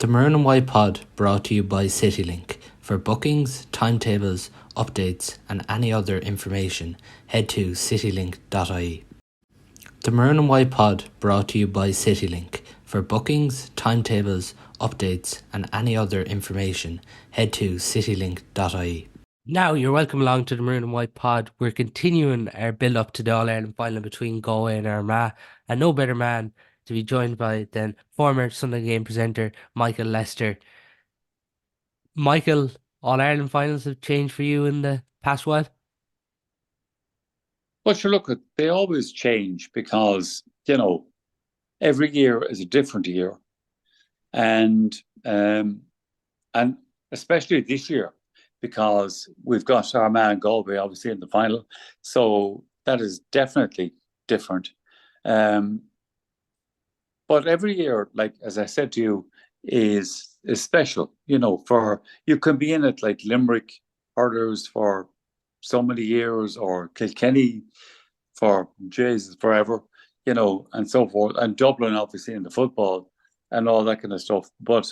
The Maroon White Pod brought to you by Citylink. For bookings, timetables, updates and any other information, head to citylink.ie. The Maroon White Pod brought to you by Citylink. For bookings, timetables, updates and any other information, head to citylink.ie. Now, you're welcome along to the Maroon White Pod. We're continuing our build-up to the All-Ireland final between Galway and Armagh, and no better man to be joined by than former Sunday Game presenter Michael Lyster. Michael, All-Ireland finals have changed for you in the past while? Well, sure, look, they always change because, every year is a different year. And especially this year, because we've got Armagh and Galway obviously in the final. So that is definitely different. But every year, like as I said to you, is special. For you can be in it like Limerick hurlers for so many years, or Kilkenny for Jesus forever, and so forth, and Dublin obviously in the football and all that kind of stuff. But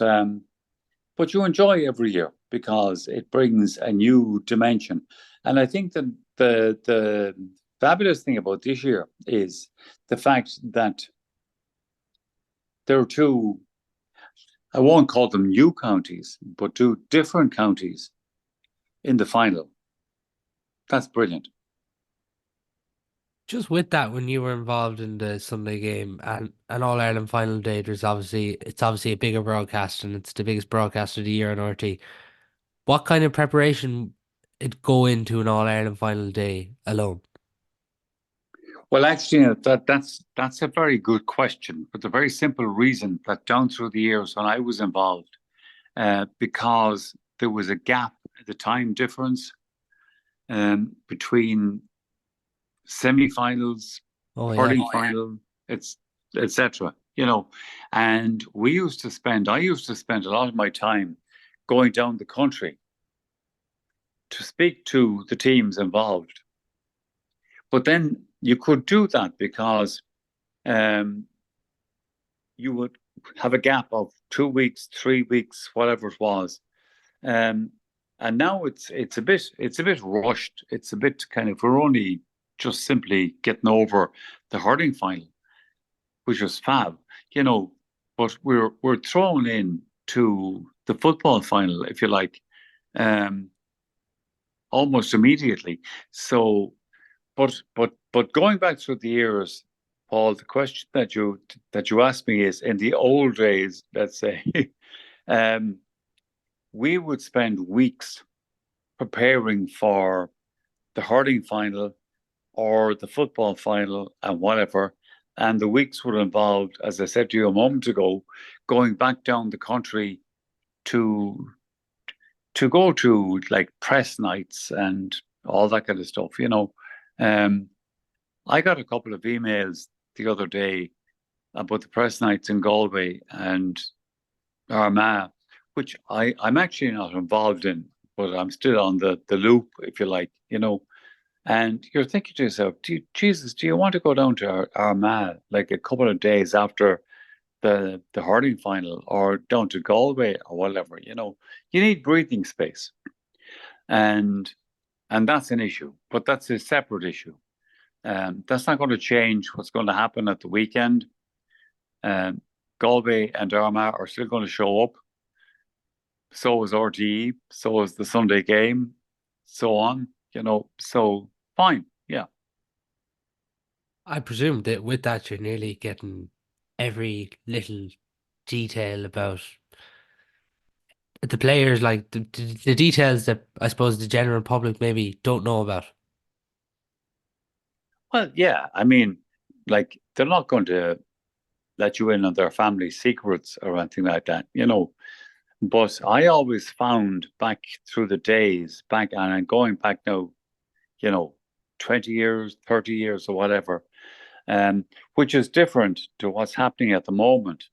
you enjoy every year because it brings a new dimension. And I think that the fabulous thing about this year is the fact that there are two, I won't call them new counties, but two different counties in the final. That's brilliant. Just with that, when you were involved in the Sunday game and an All Ireland final day, it's obviously a bigger broadcast and it's the biggest broadcast of the year on RT. What kind of preparation it go into an All Ireland final day alone? Well, actually, that's a very good question, but the very simple reason that down through the years when I was involved, because there was a gap, the time difference between semi-finals, hurling final, it's etc. And I used to spend a lot of my time going down the country to speak to the teams involved. But then you could do that because you would have a gap of 2 weeks, 3 weeks, whatever it was. And now it's a bit rushed. It's a bit kind of, we're only just simply getting over the hurling final, which was fab, but we're thrown in to the football final, if you like, almost immediately. So, but going back through the years, Paul, the question that you asked me is, in the old days, let's say, we would spend weeks preparing for the hurling final or the football final and whatever. And the weeks were involved, as I said to you a moment ago, going back down the country to go to like press nights and all that kind of stuff, I got a couple of emails the other day about the press nights in Galway and Armagh, which I'm actually not involved in, but I'm still on the loop, if you like, And you're thinking to yourself, do you want to go down to Armagh like a couple of days after the hurling final, or down to Galway or whatever? You need breathing space, and that's an issue, but that's a separate issue. That's not going to change what's going to happen at the weekend. Galway and Armagh are still going to show up. So is RTE, so is the Sunday game, so on. So fine, yeah. I presume that with that you're nearly getting every little detail about the players, like the details that I suppose the general public maybe don't know about. Well, yeah, I mean, like they're not going to let you in on their family secrets or anything like that, But I always found back through the days, and I'm going back now, 20 years, 30 years or whatever, which is different to what's happening at the moment,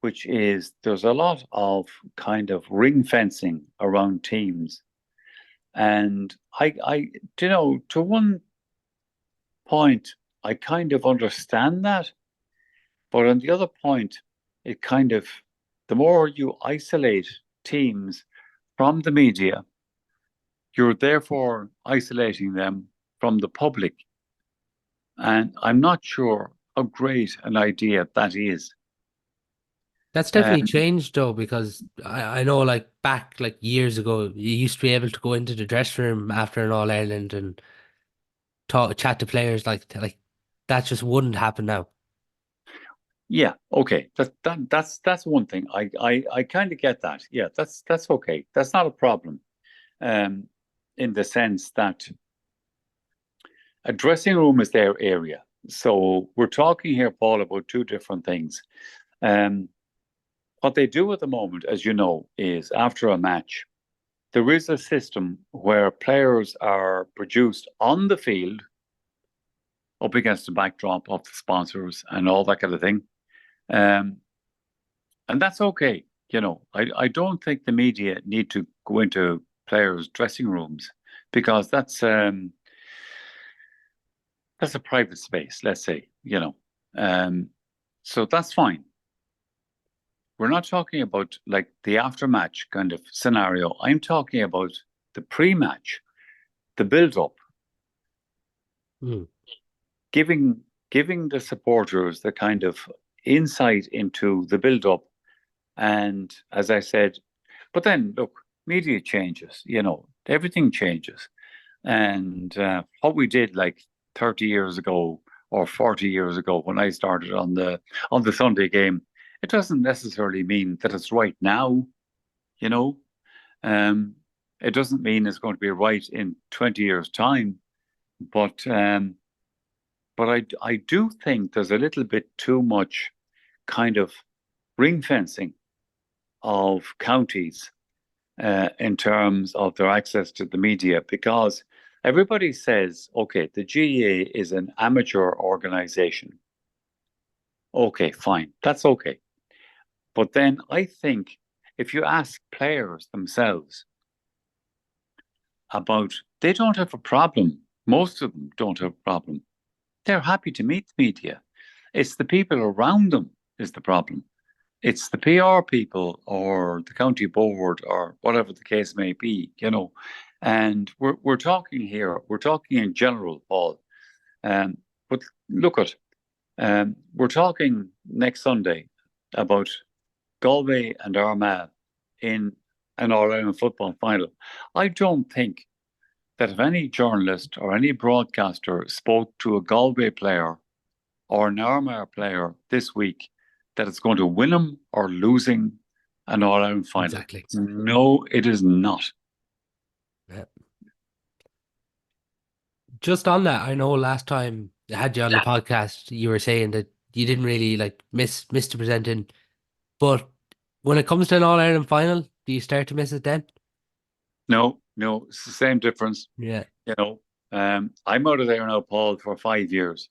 which is there's a lot of kind of ring fencing around teams. And to one point, I kind of understand that. But on the other point, it kind of the more you isolate teams from the media, you're therefore isolating them from the public. And I'm not sure how great an idea that is. That's definitely changed though, because I know like back like years ago, you used to be able to go into the dressing room after an All Ireland and chat to players like that just wouldn't happen now. Yeah, okay. That's one thing. I kind of get that. Yeah, that's okay. That's not a problem. Um, in the sense that a dressing room is their area. So we're talking here, Paul, about two different things. Um, what they do at the moment, as you know, is after a match, there is a system where players are produced on the field up against the backdrop of the sponsors and all that kind of thing. Um, and that's okay. I don't think the media need to go into players' dressing rooms because that's a private space, let's say. Um, so that's fine. We're not talking about like the after-match kind of scenario. I'm talking about the pre-match, the build-up, Mm. giving the supporters the kind of insight into the build-up. And as I said, but then look, media changes, everything changes. And what we did like 30 years ago or 40 years ago when I started on the Sunday game, it doesn't necessarily mean that it's right now, you know. Um, it doesn't mean it's going to be right in 20 years' time, but I do think there's a little bit too much kind of ring fencing of counties in terms of their access to the media because everybody says, okay, the GAA is an amateur organization. Okay, fine, that's okay. But then I think if you ask players themselves about, they don't have a problem. Most of them don't have a problem. They're happy to meet the media. It's the people around them is the problem. It's the PR people or the county board or whatever the case may be. And we're talking here, we're talking in general, Paul. But look at, we're talking next Sunday about Galway and Armagh in an All-Ireland football final. I don't think that if any journalist or any broadcaster spoke to a Galway player or an Armagh player this week, that it's going to win them or losing an All-Ireland final. Exactly. No, it is not. Yeah. Just on that, I know last time I had you on the podcast, you were saying that you didn't really like miss the presenting, but when it comes to an All Ireland final, do you start to miss it then? No, it's the same difference. Yeah. I'm out of there now, Paul, for 5 years.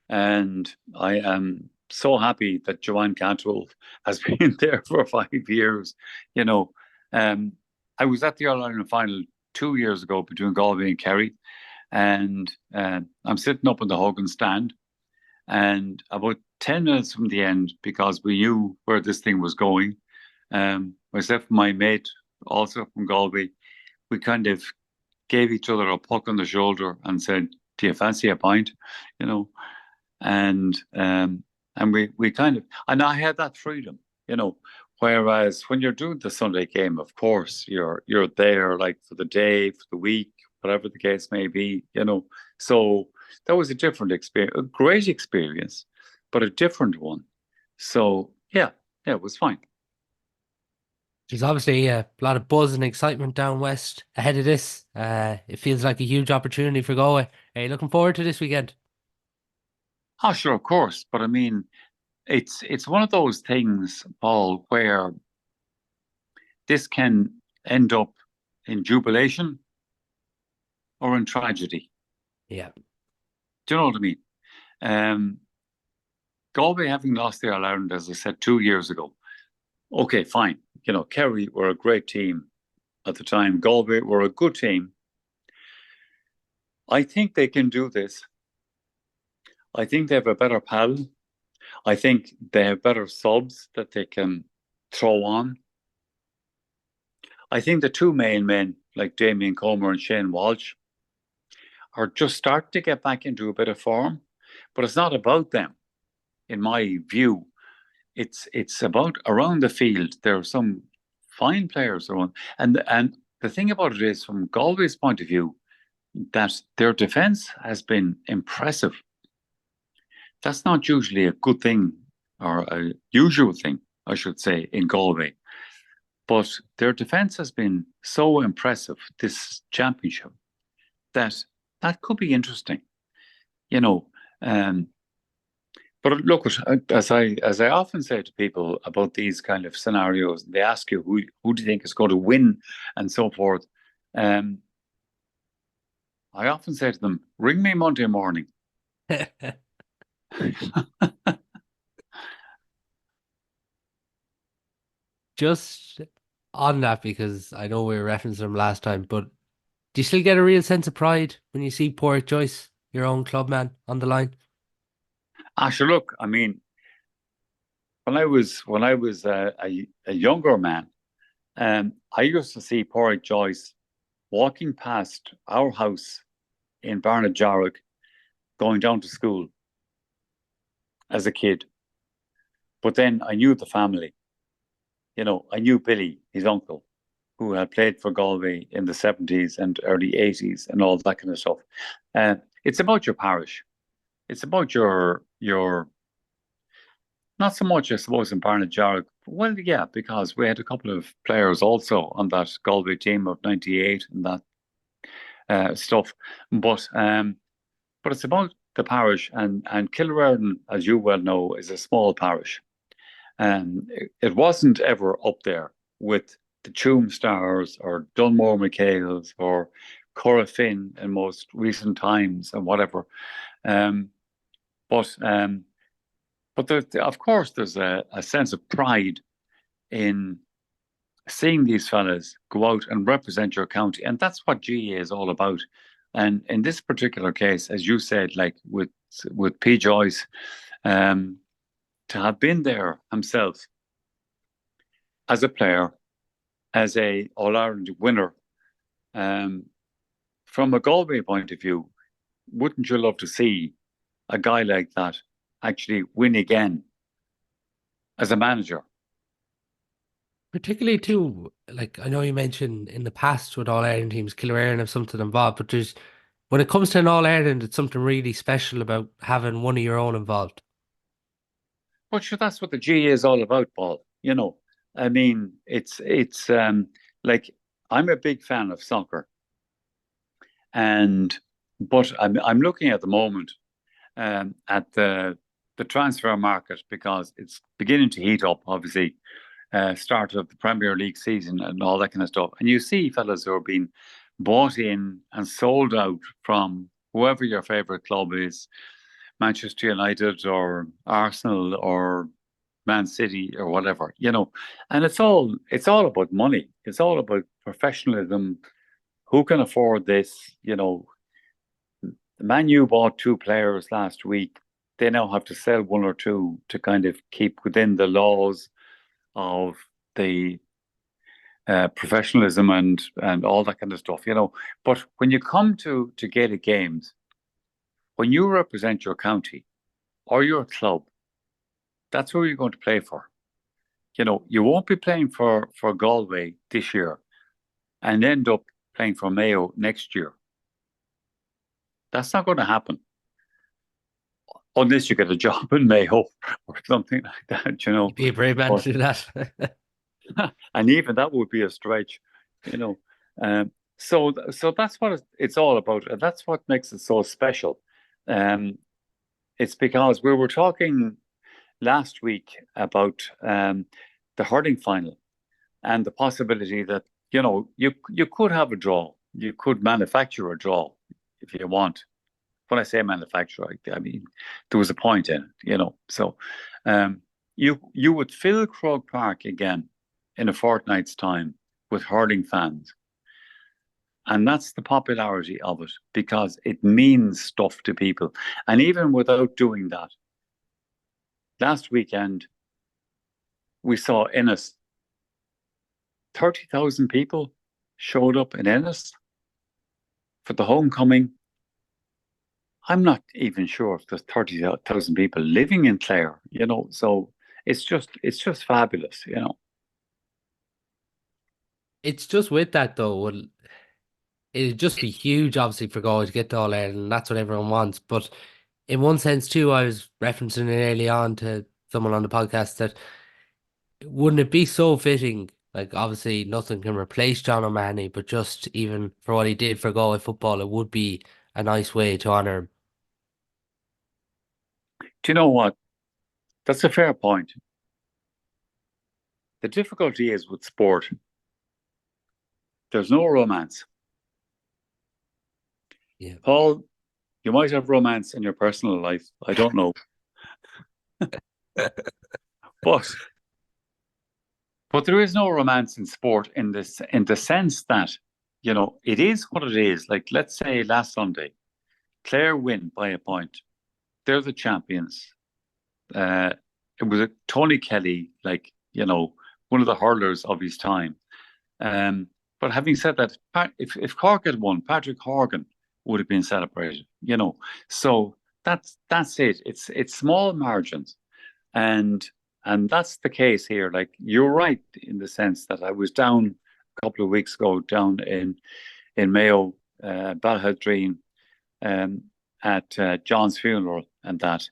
And I am so happy that Joanne Cantwell has been there for 5 years. I was at the All Ireland final 2 years ago between Galway and Kerry, and I'm sitting up in the Hogan stand. And about 10 minutes from the end, because we knew where this thing was going, myself and my mate, also from Galway, we kind of gave each other a poke on the shoulder and said, "Do you fancy a pint?" You know, and we kind of, and I had that freedom. Whereas when you're doing the Sunday game, of course, you're there like for the day, for the week, whatever the case may be. So that was a different experience, a great experience, but a different one. So yeah, it was fine. There's obviously a lot of buzz and excitement down west ahead of this. It feels like a huge opportunity for Galway. Are you looking forward to this weekend? Oh, sure, of course. But I mean, it's one of those things, Paul, where this can end up in jubilation or in tragedy. Yeah. Do you know what I mean? Um, Galway having lost the All Ireland, as I said, 2 years ago. Okay, fine. Kerry were a great team at the time. Galway were a good team. I think they can do this. I think they have a better paddle. I think they have better subs that they can throw on. I think the two main men, like Damien Comer and Shane Walsh, are just starting to get back into a bit of form. But it's not about them, in my view. It's about around the field. There are some fine players around, and the thing about it is, from Galway's point of view, that their defence has been impressive. That's not usually a good thing or a usual thing, I should say, in Galway. But their defence has been so impressive this championship that could be interesting, you know. But look, as I often say to people about these kind of scenarios, they ask you who do you think is going to win and so forth. I often say to them, ring me Monday morning. Just on that, because I know we were referencing them last time, but do you still get a real sense of pride when you see Pádraig Joyce, your own clubman, on the line? Sure, look, I mean, when I was a younger man, I used to see Pádraig Joyce walking past our house in Barnajarrock, going down to school as a kid. But then I knew the family. You know, I knew Billy, his uncle, who had played for Galway in the 70s and early 80s and all that kind of stuff. It's about your parish. It's about your not so much, I suppose, in Barnajarrock. Well, yeah, because we had a couple of players also on that Galway team of '98 and that stuff. But it's about the parish, and Kilrearden, as you well know, is a small parish. And it wasn't ever up there with the Tuam Stars or Dunmore McHale's or Corofin in most recent times and whatever. But of course, there's a sense of pride in seeing these fellas go out and represent your county. And that's what GA is all about. And in this particular case, as you said, like with P. Joyce, to have been there himself as a player, as a All-Ireland winner, from a Galway point of view, wouldn't you love to see a guy like that actually win again as a manager? Particularly too, like I know you mentioned in the past with All-Ireland teams, Kilrearden have something involved, but when it comes to an All-Ireland, it's something really special about having one of your own involved. But sure, that's what the GA is all about, Paul. You know, I mean, it's like, I'm a big fan of soccer, but I'm looking at the moment at the transfer market, because it's beginning to heat up. Obviously, start of the Premier League season and all that kind of stuff, and you see fellas who are being bought in and sold out from whoever your favorite club is, Manchester United or Arsenal or Man City or whatever, you know. And it's all about money. It's all about professionalism. Who can afford this? You know, the Man U bought two players last week. They now have to sell one or two to kind of keep within the laws of the professionalism and all that kind of stuff, you know. But when you come to Gaelic games, when you represent your county or your club, that's who you're going to play for. You know, you won't be playing for Galway this year and end up playing for Mayo next year. That's not going to happen. Unless you get a job in Mayo or something like that, you know. You'd be a brave man to do that. And even that would be a stretch, you know. So that's what it's all about. And that's what makes it so special. It's because we were talking last week about the hurling final and the possibility that, you know, you could have a draw. You could manufacture a draw if you want. When I say manufacture, I mean, there was a point in it, you know. So you would fill Croke Park again in a fortnight's time with hurling fans. And that's the popularity of it, because it means stuff to people. And even without doing that, last weekend, we saw Ennis 30,000 people showed up in Ennis for the homecoming. I'm not even sure if there's 30,000 people living in Clare, so it's just fabulous. It's just with that though, it'd just be huge, obviously, for Galway to get to All Ireland, and that's what everyone wants. But in one sense, too, I was referencing it early on to someone on the podcast that wouldn't it be so fitting? Like, obviously, nothing can replace John O'Mahony, but just even for what he did for Galway football, it would be a nice way to honour him. Do you know what? That's a fair point. The difficulty is with sport, there's no romance. Yeah. Paul, you might have romance in your personal life. I don't know. But there is no romance in sport in the sense that, it is what it is. Like, let's say last Sunday, Clare win by a point. They're the champions. It was a Tony Kelly, one of the hurlers of his time. But having said that, if Cork had won, Patrick Horgan would have been celebrated. So that's it. It's small margins, and that's the case here. Like, you're right in the sense that I was down a couple of weeks ago down in Mayo, Balhadreen, at John's funeral, and that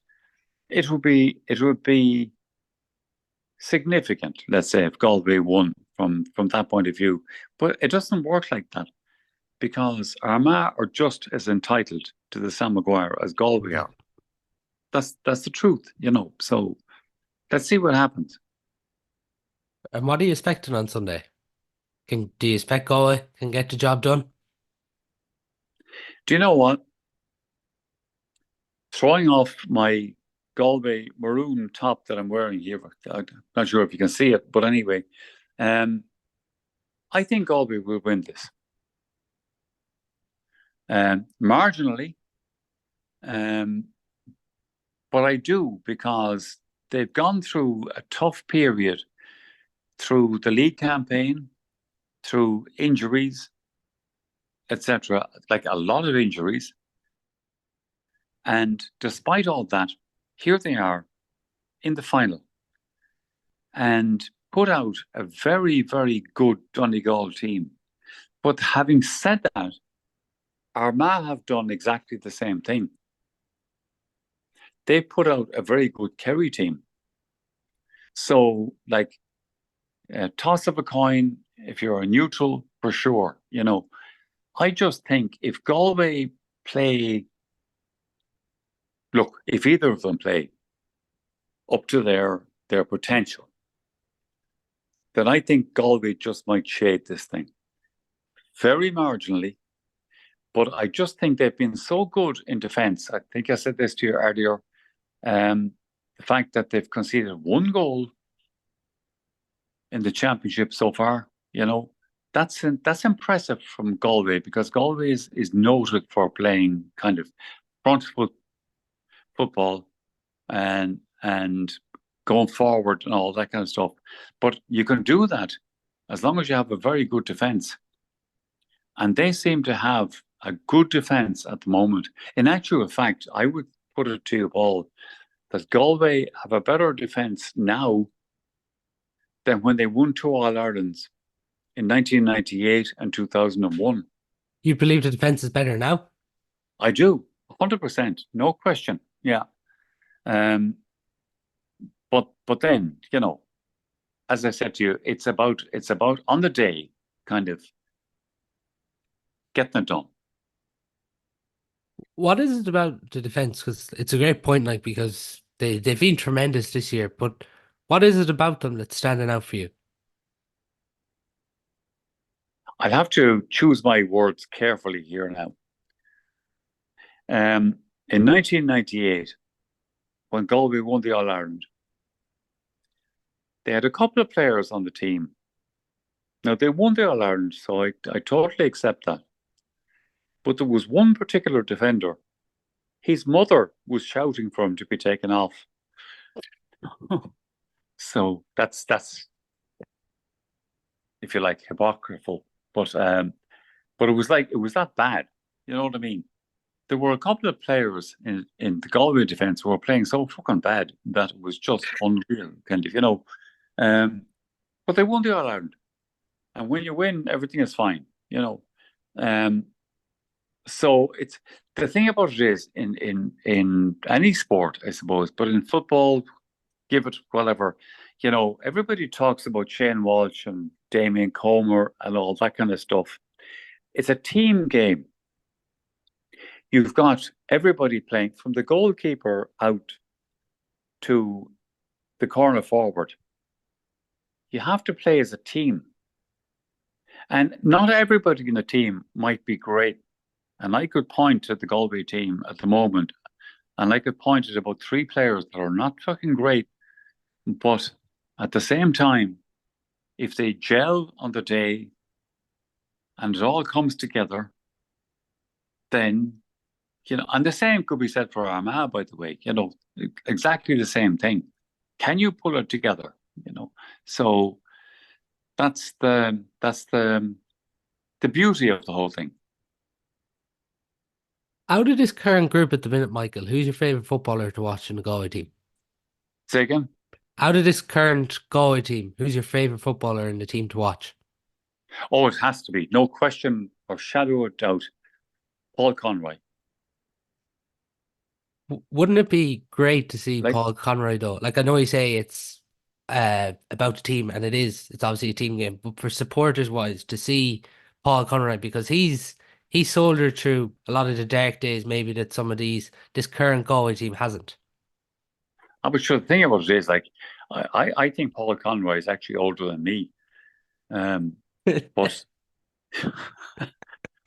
it would be significant, let's say, if Galway won from that point of view. But it doesn't work like that, because Armagh are just as entitled to the Sam Maguire as Galway are. That's the truth, So let's see what happens. And what are you expecting on Sunday? Do you expect Galway can get the job done? Do you know what? Throwing off my Galway maroon top that I'm wearing here, I'm not sure if you can see it, but anyway, I think Galway will win this. Marginally, but I do, because they've gone through a tough period through the league campaign, through injuries, etc., like a lot of injuries. And despite all that, here they are in the final and put out a very, very good Donegal team. But having said that, Armagh have done exactly the same thing. They put out a very good Kerry team. So, like, a toss of a coin, if you're a neutral, for sure. I just think if Galway play, look, if either of them play up to their potential, then I think Galway just might shade this thing very marginally. But I just think they've been so good in defence. I think I said this to you earlier. The fact that they've conceded one goal in the championship so far, that's impressive from Galway, because Galway is noted for playing kind of front foot football and going forward and all that kind of stuff. But you can do that as long as you have a very good defence. And they seem to have a good defence at the moment. In actual fact, I would put it to you, Paul, that Galway have a better defence now than when they won 2 All-Irelands in 1998 and 2001. You believe the defence is better now? I do, 100%, no question. Yeah. But then, as I said to you, it's about on the day kind of getting it done. What is it about the defence? Because it's a great point, like, because they've been tremendous this year, but what is it about them that's standing out for you? I'll have to choose my words carefully here now. In 1998, when Galway won the All-Ireland, they had a couple of players on the team. Now, they won the All-Ireland, so I totally accept that. But there was one particular defender. His mother was shouting for him to be taken off. if you like, hypocritical. But it was that bad. You know what I mean? There were a couple of players in the Galway defence who were playing so fucking bad that it was just unreal, kind of, you know. But they won the All Ireland, and when you win, everything is fine, you know. So it's the thing about it is in any sport, I suppose, but in football, give it whatever, you know. Everybody talks about Shane Walsh and Damien Comer and all that kind of stuff. It's a team game. You've got everybody playing from the goalkeeper out to the corner forward. You have to play as a team. And not everybody in the team might be great. And I could point to the Galway team at the moment, and I could point at about 3 players that are not fucking great. But at the same time, if they gel on the day and it all comes together, then, you know, and the same could be said for Armagh, by the way, you know, exactly the same thing. Can you pull it together? You know, so that's the beauty of the whole thing. Out of this current group at the minute, Michael, who's your favourite footballer to watch in the Galway team? Say again? Out of this current Galway team, who's your favourite footballer in the team to watch? Oh, it has to be, no question or shadow of doubt, Paul Conroy. Wouldn't it be great to see Like, Paul Conroy though? Like I know you say it's about the team, and it's obviously a team game, but for supporters wise, to see Paul Conroy, because he's soldiered through a lot of the dark days maybe that this current Galway team hasn't. but sure, the thing about it is, like, I think Paul Conroy is actually older than me. But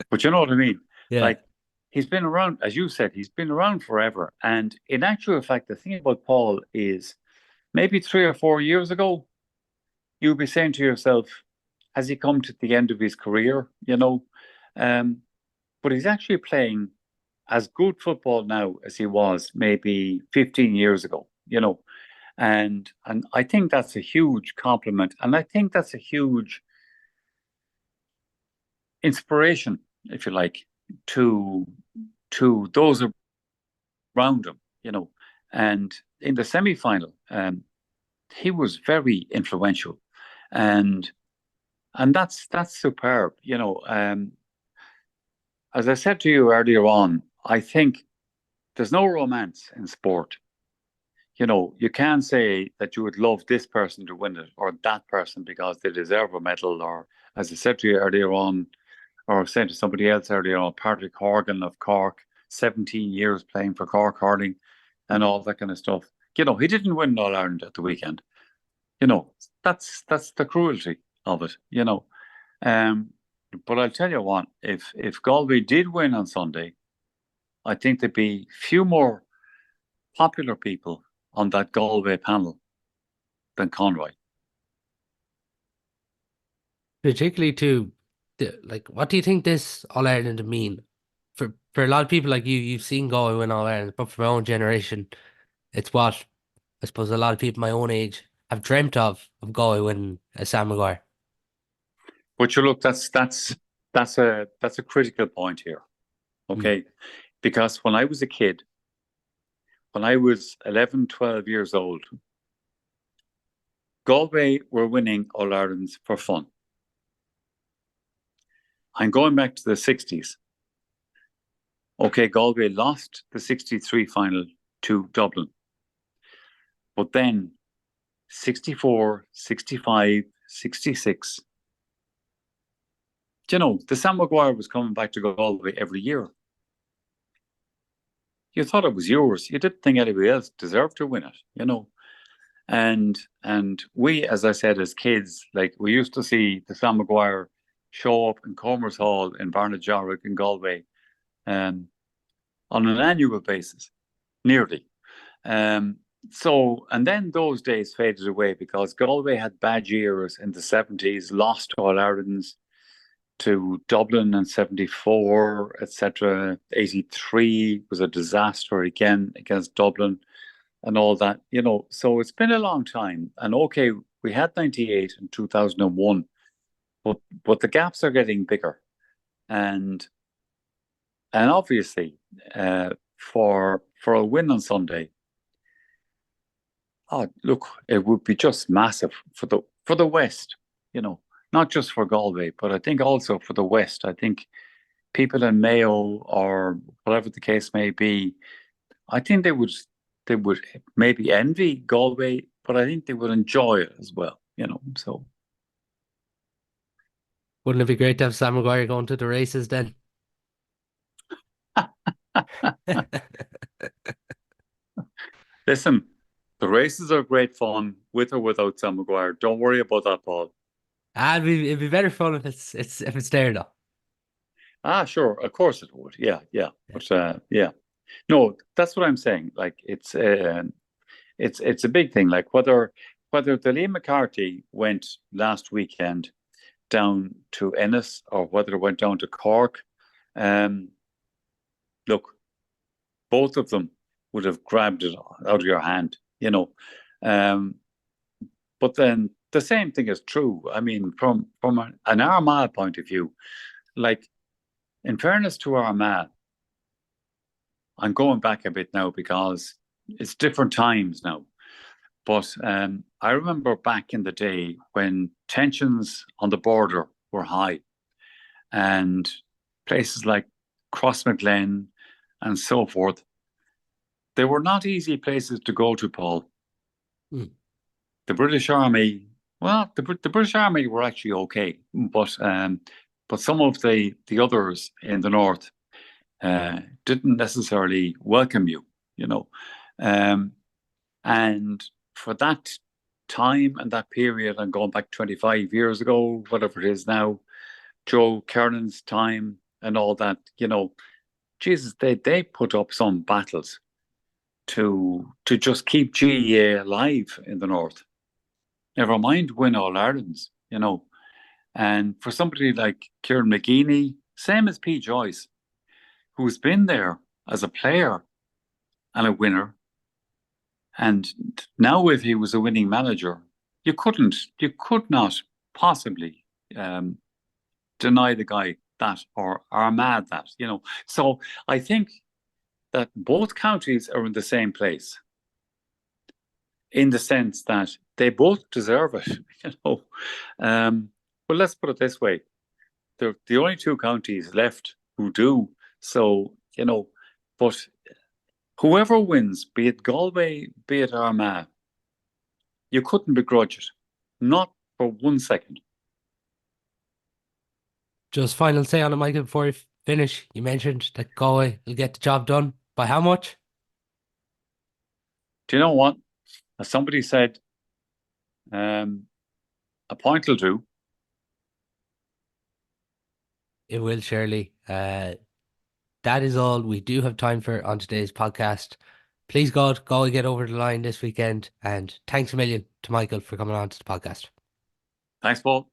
but you know what I mean? Yeah. Like, he's been around, as you said, he's been around forever. And in actual fact, the thing about Paul is maybe 3 or 4 years ago, you'd be saying to yourself, has he come to the end of his career? You know? But he's actually playing as good football now as he was maybe 15 years ago, you know. And I think that's a huge compliment. And I think that's a huge inspiration, if you like, to those around him, you know. And in the semi-final, he was very influential, and that's superb, you know. As I said to you earlier on, I think there's no romance in sport. You know, you can't say that you would love this person to win it or that person because they deserve a medal, or, as I said to you earlier on, or said to somebody else earlier on, Patrick Horgan of Cork, 17 years playing for Cork hurling and all that kind of stuff. You know, he didn't win All Ireland at the weekend. You know, that's the cruelty of it, you know. But I'll tell you what, if Galway did win on Sunday, I think there'd be few more popular people on that Galway panel than Conroy. Particularly to like, what do you think this All Ireland mean for a lot of people like you? You've seen Galway win All Ireland, but for my own generation, it's what I suppose a lot of people my own age have dreamt of Galway winning a Sam Maguire. But you look, that's a critical point here, okay? Because when I was a kid, when I was 11, 12 years old, Galway were winning All Irelands for fun. I'm going back to the 60s. Okay, Galway lost the 63 final to Dublin. But then 64, 65, 66, you know, the Sam Maguire was coming back to Galway every year. You thought it was yours. You didn't think anybody else deserved to win it, you know. And we, as I said, as kids, like, we used to see the Sam Maguire show up in Comers Hall in Barnajarrock in Galway on an annual basis, nearly. So, and then those days faded away because Galway had bad years in the 70s, lost All Irelands to Dublin in 74, etc. 83 was a disaster again against Dublin and all that, you know. So it's been a long time. And okay, we had 98 and 2001, but the gaps are getting bigger, and obviously, for a win on Sunday, oh look, it would be just massive for the West, not just for Galway, but I think also for the West. I think people in Mayo or whatever the case may be, I think they would maybe envy Galway, but I think they would enjoy it as well, So Wouldn't it be great to have Sam Maguire going to the races then? listen, the races are great fun with or without Sam Maguire. Don't worry about that, Paul. It'd be better fun if it's there though. Sure, of course it would. Yeah, yeah. But yeah. No, that's what I'm saying. Like it's a big thing. Like whether Lee McCarthy went last weekend down to Ennis or whether it went down to Cork, look, both of them would have grabbed it out of your hand, But then the same thing is true. I mean, from an Armagh point of view, like in fairness to Armagh, I'm going back a bit now because it's different times now. But I remember back in the day when tensions on the border were high and places like Crossmaglen and so forth, they were not easy places to go to, Paul. The British Army, well, the British Army were actually okay, but some of the others in the north didn't necessarily welcome you, and for that time and that period, I'm going back 25 years ago, whatever it is now, Joe Kernan's time and all that, Jesus, they put up some battles to just keep GEA alive in the north. Never mind win All Irelands, And for somebody like Kieran McGeeney, same as P. Joyce, who's been there as a player and a winner, and now if he was a winning manager, you could not possibly deny the guy that or are mad that, So I think that both counties are in the same place in the sense that they both deserve it, Well, let's put it this way. They're the only two counties left who do. So, but whoever wins, be it Galway, be it Armagh, you couldn't begrudge it. Not for 1 second. Just final say on it, Michael, before you finish. You mentioned that Galway will get the job done. By how much? Do you know what? As somebody said, a point will do. It will, surely. That is all we do have time for on today's podcast. Please God, Galway get over the line this weekend. And thanks a million to Michael for coming on to the podcast. Thanks, Paul.